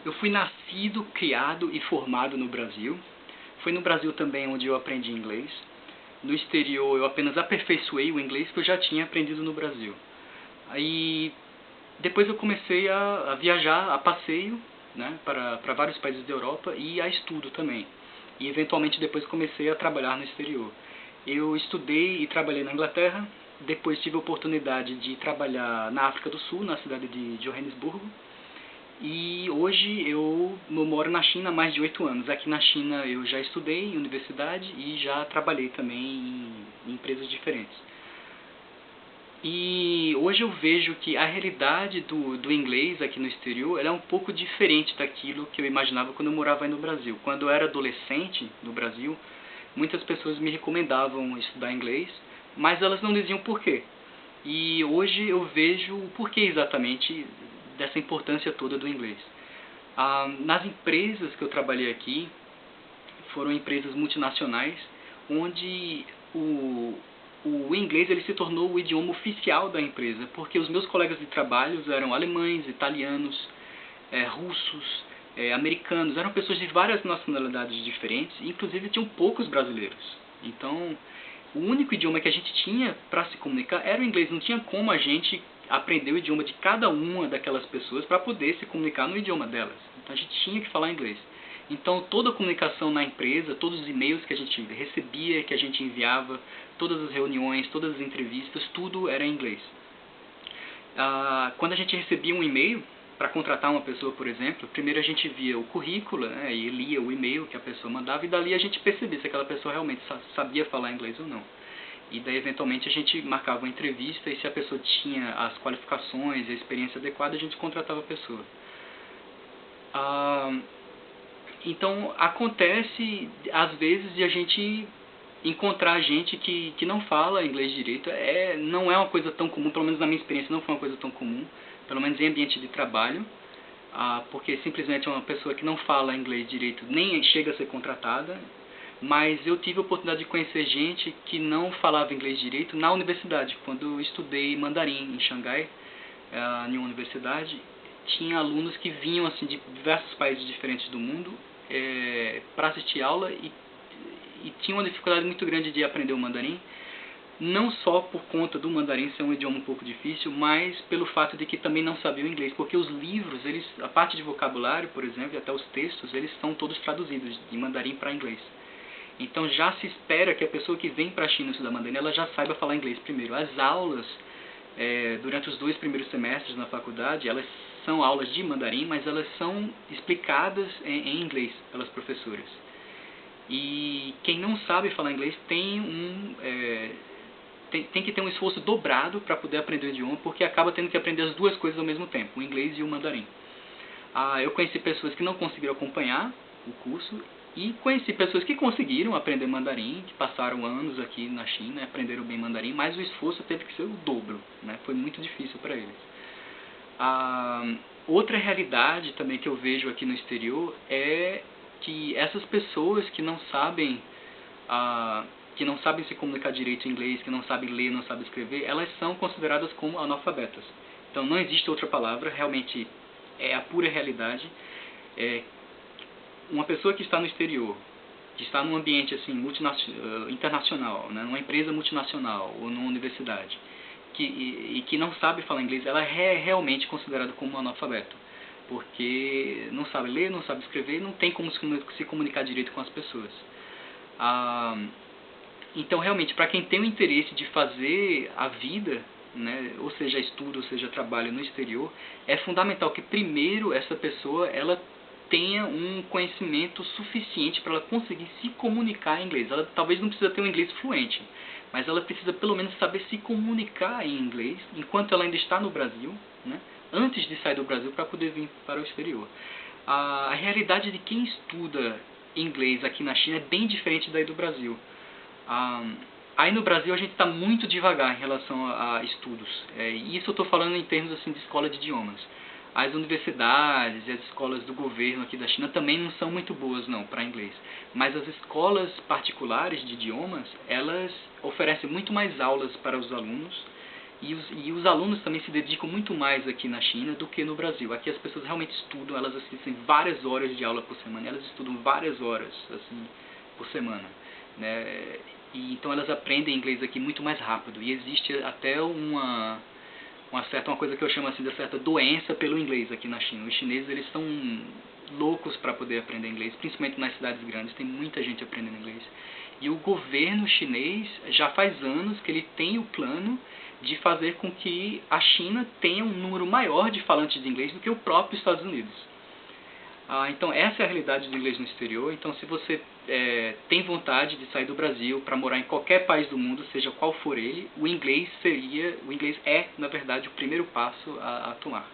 Eu fui nascido, criado e formado no Brasil. Foi no Brasil também onde eu aprendi inglês. No exterior eu apenas aperfeiçoei o inglês que eu já tinha aprendido no Brasil. Aí depois eu comecei a viajar a passeio, né, para vários países da Europa e a estudo também. E eventualmente depois comecei a trabalhar no exterior. Eu estudei e trabalhei na Inglaterra, depois tive a oportunidade de trabalhar na África do Sul, na cidade de Johannesburgo, e hoje eu moro na China há mais de 8 anos. Aqui na China eu já estudei em universidade e já trabalhei também em empresas diferentes. E hoje eu vejo que a realidade do inglês aqui no exterior ela é um pouco diferente daquilo que eu imaginava quando eu morava aí no Brasil. Quando eu era adolescente no Brasil, muitas pessoas me recomendavam estudar inglês, mas elas não diziam por quê. E hoje eu vejo o porquê exatamente dessa importância toda do inglês. Nas empresas que eu trabalhei aqui, foram empresas multinacionais, onde o inglês ele se tornou o idioma oficial da empresa, porque os meus colegas de trabalho eram alemães, italianos, russos, americanos, eram pessoas de várias nacionalidades diferentes, e inclusive tinham poucos brasileiros. Então, o único idioma que a gente tinha para se comunicar era o inglês, não tinha como a gente aprender o idioma de cada uma daquelas pessoas para poder se comunicar no idioma delas. Então a gente tinha que falar inglês. Então toda a comunicação na empresa, todos os e-mails que a gente recebia, que a gente enviava, todas as reuniões, todas as entrevistas, tudo era em inglês. Quando a gente recebia um e-mail para contratar uma pessoa, por exemplo, primeiro a gente via o currículo, né, e lia o e-mail que a pessoa mandava, e dali a gente percebia se aquela pessoa realmente sabia falar inglês ou não. E daí eventualmente a gente marcava uma entrevista, e se a pessoa tinha as qualificações e a experiência adequada, a gente contratava a pessoa. Então acontece às vezes de a gente encontrar gente que não fala inglês direito. Não é uma coisa tão comum, pelo menos na minha experiência não foi uma coisa tão comum, pelo menos em ambiente de trabalho, porque simplesmente é uma pessoa que não fala inglês direito nem chega a ser contratada. Mas eu tive a oportunidade de conhecer gente que não falava inglês direito na universidade. Quando eu estudei mandarim em Xangai, em uma universidade, tinha alunos que vinham assim de diversos países diferentes do mundo para assistir aula e tinham uma dificuldade muito grande de aprender o mandarim, não só por conta do mandarim ser um idioma um pouco difícil, mas pelo fato de que também não sabiam inglês, porque os livros, a parte de vocabulário, por exemplo, e até os textos, eles são todos traduzidos de mandarim para inglês. Então já se espera que a pessoa que vem para a China estudar mandarim, ela já saiba falar inglês primeiro. As aulas, durante os 2 primeiros semestres na faculdade, elas são aulas de mandarim, mas elas são explicadas em inglês pelas professoras. E quem não sabe falar inglês tem que ter um esforço dobrado para poder aprender o idioma, porque acaba tendo que aprender as duas coisas ao mesmo tempo, o inglês e o mandarim. Eu conheci pessoas que não conseguiram acompanhar o curso, e conheci pessoas que conseguiram aprender mandarim, que passaram anos aqui na China, aprenderam bem mandarim, mas o esforço teve que ser o dobro, né? Foi muito difícil para eles. Outra realidade também que eu vejo aqui no exterior é que essas pessoas que não sabem se comunicar direito em inglês, que não sabem ler, não sabem escrever, elas são consideradas como analfabetas. Então não existe outra palavra, realmente é a pura realidade. Uma pessoa que está no exterior, que está num ambiente assim, internacional, né, numa empresa multinacional ou numa universidade, e que não sabe falar inglês, ela é realmente considerada como um analfabeto, porque não sabe ler, não sabe escrever, não tem como se comunicar direito com as pessoas. Então realmente, para quem tem o interesse de fazer a vida, né, ou seja estudo, ou seja trabalho no exterior, é fundamental que primeiro essa pessoa ela tenha um conhecimento suficiente para ela conseguir se comunicar em inglês. Ela talvez não precisa ter um inglês fluente, mas ela precisa pelo menos saber se comunicar em inglês enquanto ela ainda está no Brasil, né, antes de sair do Brasil para poder vir para o exterior. A realidade de quem estuda inglês aqui na China é bem diferente daí do Brasil. Aí no Brasil a gente está muito devagar em relação a estudos. E isso eu estou falando em termos assim, de escola de idiomas. As universidades e as escolas do governo aqui da China também não são muito boas não para inglês. Mas as escolas particulares de idiomas, elas oferecem muito mais aulas para os alunos E os alunos também se dedicam muito mais aqui na China do que no Brasil. Aqui as pessoas realmente estudam, elas assistem várias horas de aula por semana, elas estudam várias horas assim, por semana, né? E então elas aprendem inglês aqui muito mais rápido. E existe até uma coisa que eu chamo assim de certa doença pelo inglês aqui na China. Os chineses, eles são loucos para poder aprender inglês, principalmente nas cidades grandes, tem muita gente aprendendo inglês. E o governo chinês já faz anos que ele tem o plano de fazer com que a China tenha um número maior de falantes de inglês do que o próprio Estados Unidos. Então essa é a realidade do inglês no exterior. Então se você tem vontade de sair do Brasil para morar em qualquer país do mundo, seja qual for ele, o inglês é, na verdade, o primeiro passo a tomar.